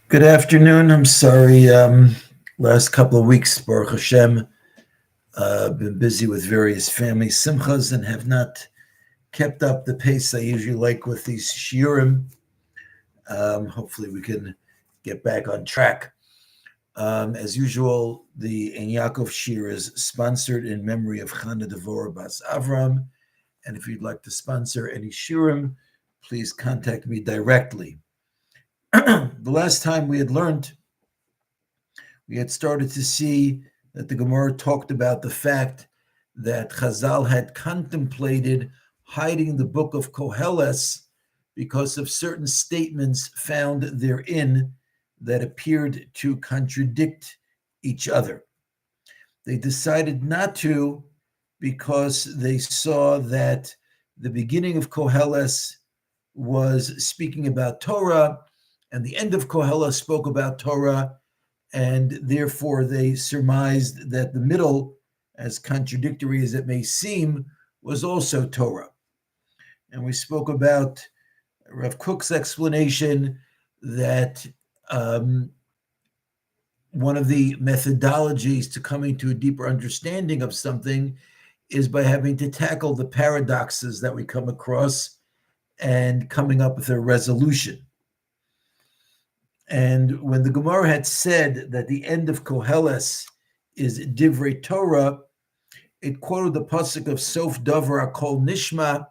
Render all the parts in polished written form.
Good afternoon. I'm sorry. Last couple of weeks, Baruch Hashem, been busy with various family simchas and have not kept up the pace I usually like with these shiurim. Hopefully, we can get back on track. As usual, the Ein Yaakov shir is sponsored in memory of Chana Devora Bas Avram. And if you'd like to sponsor any shiurim, please contact me directly. The last time we had started to see that the Gemara talked about the fact that Chazal had contemplated hiding the book of Koheles because of certain statements found therein that appeared to contradict each other. They decided not to because they saw that the beginning of Koheles was speaking about Torah, and the end of Koheles spoke about Torah, and therefore they surmised that the middle, as contradictory as it may seem, was also Torah. And we spoke about Rav Kook's explanation that one of the methodologies to coming to a deeper understanding of something is by having to tackle the paradoxes that we come across and coming up with a resolution. And when the Gemara had said that the end of Koheles is Divrei Torah, it quoted the pasuk of Sof Davar Kol Nishma.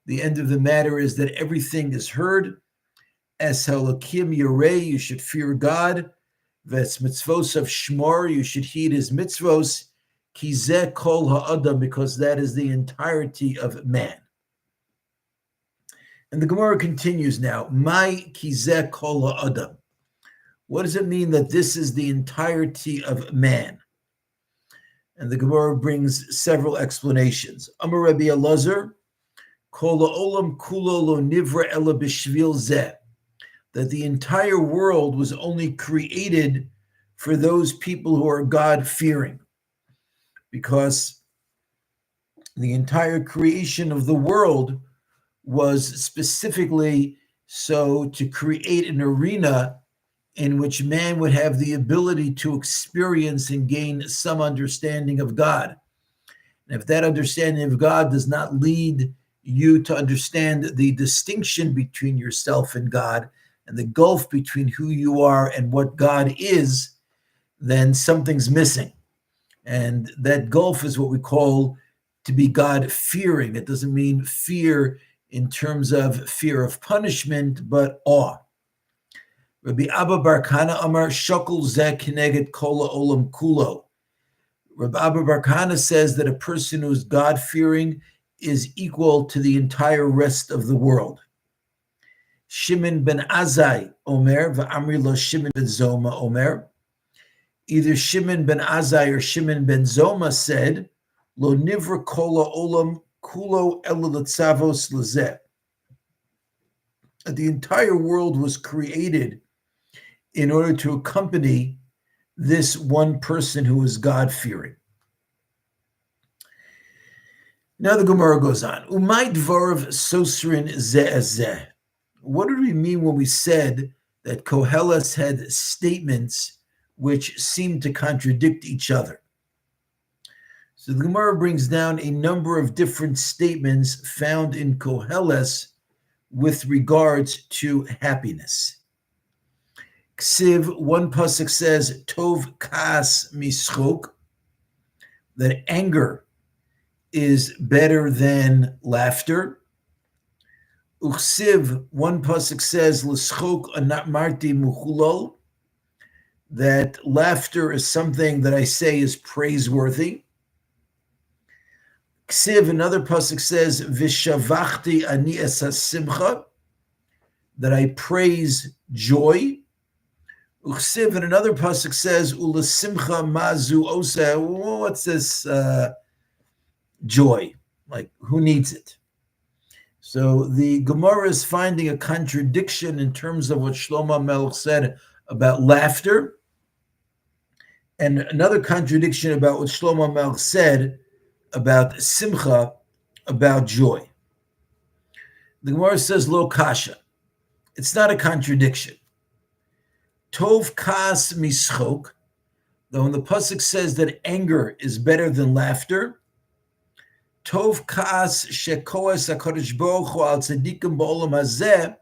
The end of the matter is that everything is heard. Es Halakim Yirei, you should fear God. Ves Mitzvos of Shmor, you should heed His mitzvos. Ki zeh Kol Ha'adam, because that is the entirety of man. And the Gemara continues now. Mai Ki zeh Kol Ha'adam. What does it mean that this is the entirety of man? And the Gemara brings several explanations. Amar Rabbi Elazar, Kol ha'olam kulo lo nivra ela b'shvil zeh, that the entire world was only created for those people who are God-fearing, because the entire creation of the world was specifically so to create an arena in which man would have the ability to experience and gain some understanding of God. And if that understanding of God does not lead you to understand the distinction between yourself and God and the gulf between who you are and what God is, then something's missing. And that gulf is what we call to be God-fearing. It doesn't mean fear in terms of fear of punishment, but awe. Rabbi Abba Bar Kana Amar Shokol Zeh Kineged Kol Olam Kulo. Rabbi Abba Bar Kana says that a person who is God-fearing is equal to the entire rest of the world. Shimon ben Azai Omer v'Amri lo Shimon ben Zoma Omer. Either Shimon ben Azai or Shimon ben Zoma said, Lo nivra kol olam kulo ela l'tzavos l'zeh. The entire world was created in order to accompany this one person who is God-fearing. Now the Gemara goes on. Umay dvarav sosrin zeh zeh. What did we mean when we said that Koheles had statements which seem to contradict each other? So the Gemara brings down a number of different statements found in Koheles with regards to happiness. Ksiv, one pasuk says, Tov kas mischok, that anger is better than laughter. Uksiv, one pasuk says, L'schok anat marti muchulol, that laughter is something that I say is praiseworthy. Ksiv, another pasuk says, Vishavachti ani es hasimcha, that I praise joy. Uchsiv, and another pasuk says, Ulasimcha mazu osa. What's this joy? Like, who needs it? So the Gemara is finding a contradiction in terms of what Shlomo Melech said about laughter, and another contradiction about what Shlomo Melech said about simcha, about joy. The Gemara says, Lo kasha. It's not a contradiction. Tov kas mischok, though when the pasuk says that anger is better than laughter, Tov kas shekoes HaKadosh Baruch Hu al tzadikim ba'olam hazeh,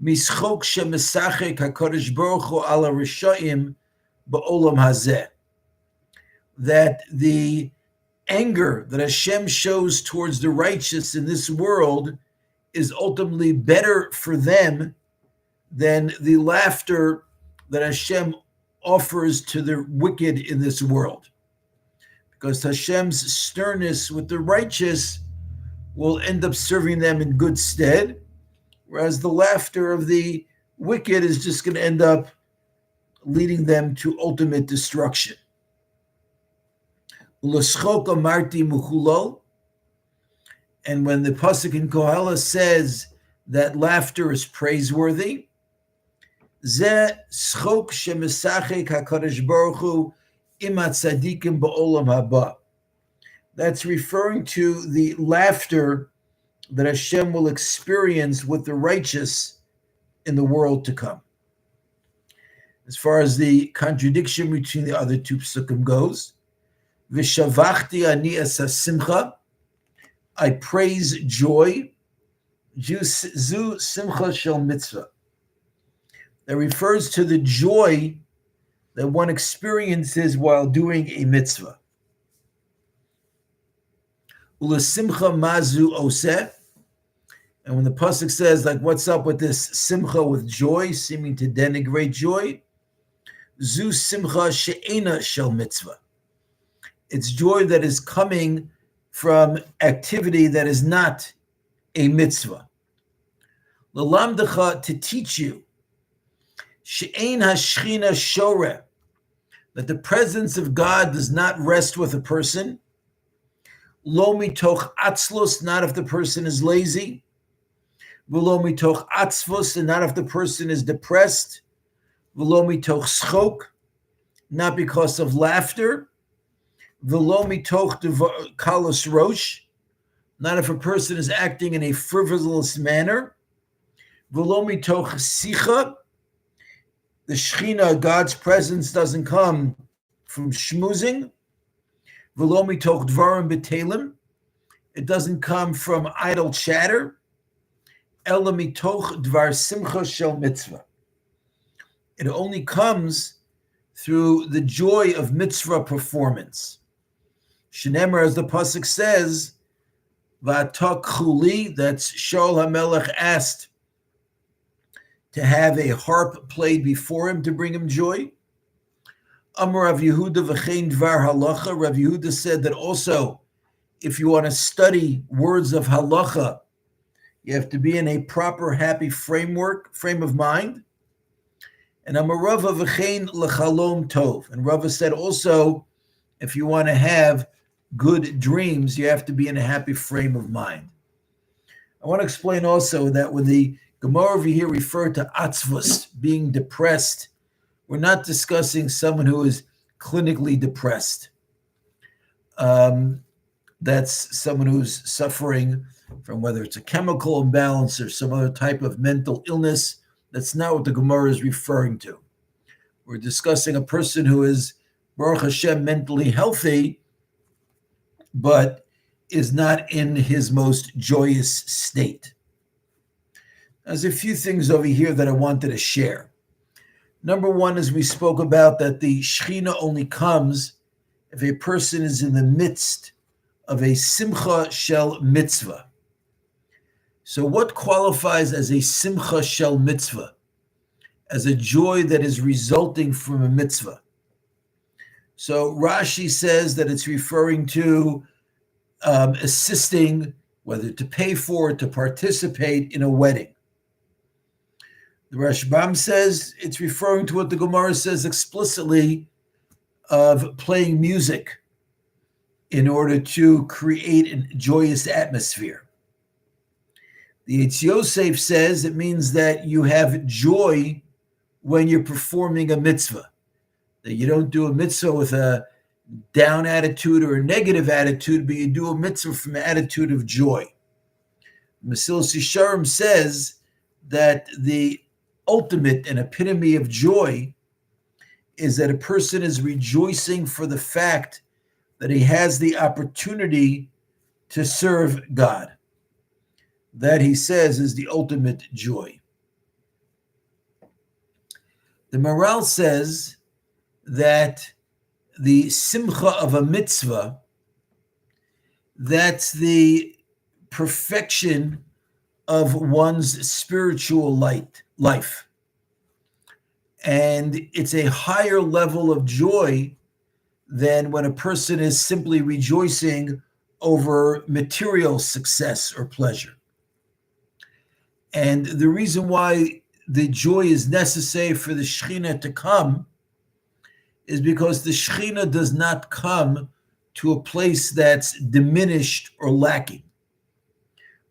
mischok shemesachek HaKadosh Baruch Hu al harishayim ba'olam hazeh. That the anger that Hashem shows towards the righteous in this world is ultimately better for them than the laughter that Hashem offers to the wicked in this world. Because Hashem's sternness with the righteous will end up serving them in good stead, whereas the laughter of the wicked is just going to end up leading them to ultimate destruction. U'leschok amarti muchulol, and when the pasuk in Koheles says that laughter is praiseworthy, ze schok shemesachek HaKadosh Baruch Hu im hatzadikim ba'olam haba. That's referring to the laughter that Hashem will experience with the righteous in the world to come. As far as the contradiction between the other two psukim goes, V'shavachti ani es hasimcha, I praise joy, zu simcha shel mitzvah. That refers to the joy that one experiences while doing a mitzvah. Ulesimcha mazu oseh, and when the pasuk says, like, what's up with this simcha with joy, seeming to denigrate joy, zu simcha she'ena shel mitzvah. It's joy that is coming from activity that is not a mitzvah. Lalamdecha, to teach you, she'ein hashchina shoreh, that the presence of God does not rest with a person. Lo mitoch atzlos, not if the person is lazy. V'lo mitoch atzvos, and not if the person is depressed. V'lo mitoch schok, not because of laughter. V'lo mitoch kalos rosh, not if a person is acting in a frivolous manner. V'lo mitoch sicha, the Shechina, God's presence, doesn't come from schmoozing. V'lo mitoch dvarim b'telim, it doesn't come from idle chatter. Ela mitoch dvar simcha shel mitzvah, it only comes through the joy of mitzvah performance. Shenemer, as the pasuk says, V'atak chuli, that's Shaul HaMelech asked to have a harp played before him to bring him joy. Amar Rav Yehuda v'chein dvar halacha. Rav Yehuda said that also, if you want to study words of halacha, you have to be in a proper happy frame of mind. And Amar Rava v'chein lechalom tov. And Rava said also, if you want to have good dreams, you have to be in a happy frame of mind. I want to explain also that when the Gemara over here referred to atzvus, being depressed, we're not discussing someone who is clinically depressed. That's someone who's suffering from whether it's a chemical imbalance or some other type of mental illness. That's not what the Gemara is referring to. We're discussing a person who is, Baruch Hashem, mentally healthy, but is not in his most joyous state. There's a few things over here that I wanted to share. Number one, as we spoke about, that the Shechina only comes if a person is in the midst of a simcha shel mitzvah. So what qualifies as a simcha shel mitzvah? As a joy that is resulting from a mitzvah. So Rashi says that it's referring to assisting, whether to pay for it, to participate in a wedding. The Rashbam says it's referring to what the Gemara says explicitly of playing music in order to create a joyous atmosphere. The Eitz Yosef says it means that you have joy when you're performing a mitzvah, that you don't do a mitzvah with a down attitude or a negative attitude, but you do a mitzvah from an attitude of joy. Mesilas Yesharim says that the ultimate and epitome of joy is that a person is rejoicing for the fact that he has the opportunity to serve God. That, he says, is the ultimate joy. The Maral says that the simcha of a mitzvah, that's the perfection of one's spiritual life. And it's a higher level of joy than when a person is simply rejoicing over material success or pleasure. And the reason why the joy is necessary for the Shekhinah to come is because the Shekhinah does not come to a place that's diminished or lacking.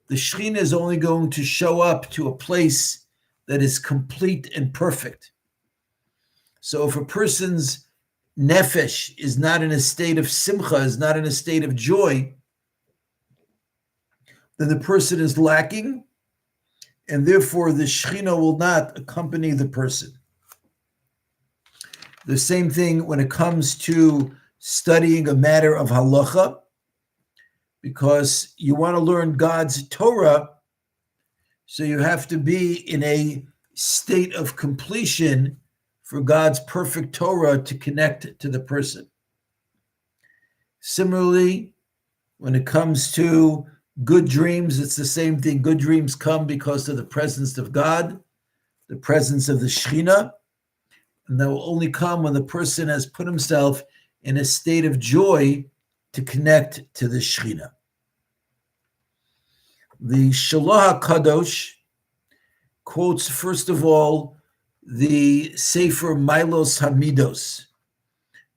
The Shekhinah is only going to show up to a place that is complete and perfect. So if a person's nefesh is not in a state of simcha, is not in a state of joy, then the person is lacking, and therefore the Shekhinah will not accompany the person. The same thing when it comes to studying a matter of halacha, because you want to learn God's Torah, so you have to be in a state of completion for God's perfect Torah to connect to the person. Similarly, when it comes to good dreams, it's the same thing. Good dreams come because of the presence of God, the presence of the Shekhinah, and that will only come when the person has put himself in a state of joy to connect to the Shekhinah. The Shalah HaKadosh quotes, first of all, the Sefer Milos Hamidos.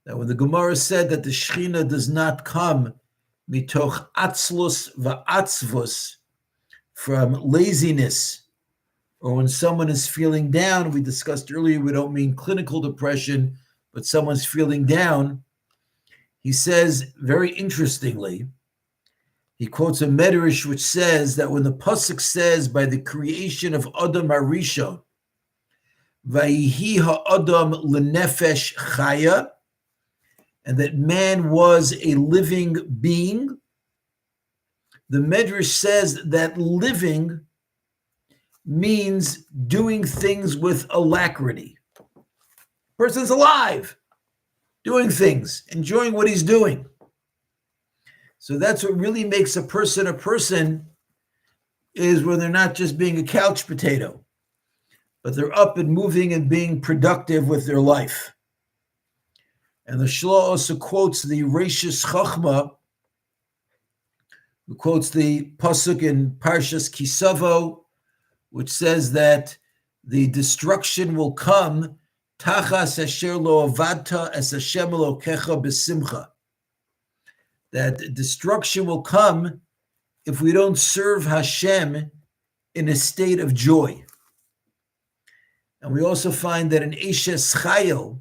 That when the Gemara said that the Shekhinah does not come mitoch atzlus va'atzvus, from laziness, or when someone is feeling down, we discussed earlier, we don't mean clinical depression, but someone's feeling down. He says, very interestingly, he quotes a medrash which says that when the pasuk says, by the creation of Adam Harishon, Vayihi ha'adam lenefesh chaya, and that man was a living being, the medrash says that living means doing things with alacrity. Person's alive, doing things, enjoying what he's doing. So that's what really makes a person, is when they're not just being a couch potato, but they're up and moving and being productive with their life. And the Shloh also quotes the Reishis Chachma, who quotes the pasuk in Parshas Kisavo, which says that the destruction will come tachas asher lo avadta es Hashem Elokecha b'simcha. That destruction will come if we don't serve Hashem in a state of joy. And we also find that in Eshes Chayil,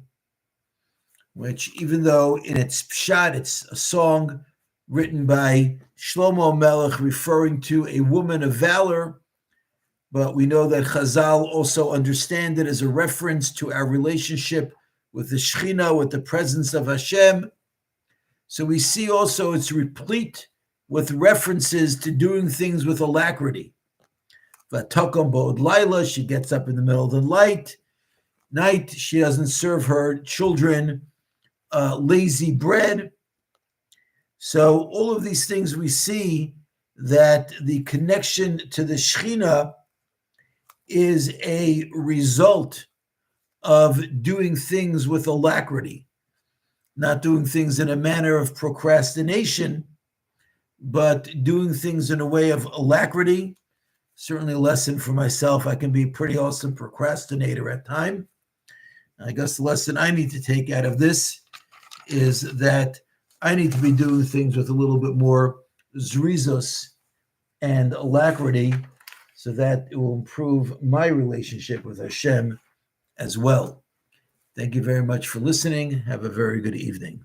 which even though in its pshat, it's a song written by Shlomo Melech referring to a woman of valor, but we know that Chazal also understand it as a reference to our relationship with the Shekhinah, with the presence of Hashem. So we see also it's replete with references to doing things with alacrity. V'takom bo'od laila, she gets up in the middle of the night. She doesn't serve her children lazy bread. So all of these things we see that the connection to the Shekhinah is a result of doing things with alacrity, not doing things in a manner of procrastination, but doing things in a way of alacrity. Certainly a lesson for myself. I can be a pretty awesome procrastinator at times. I guess the lesson I need to take out of this is that I need to be doing things with a little bit more zrizos and alacrity so that it will improve my relationship with Hashem as well. Thank you very much for listening. Have a very good evening.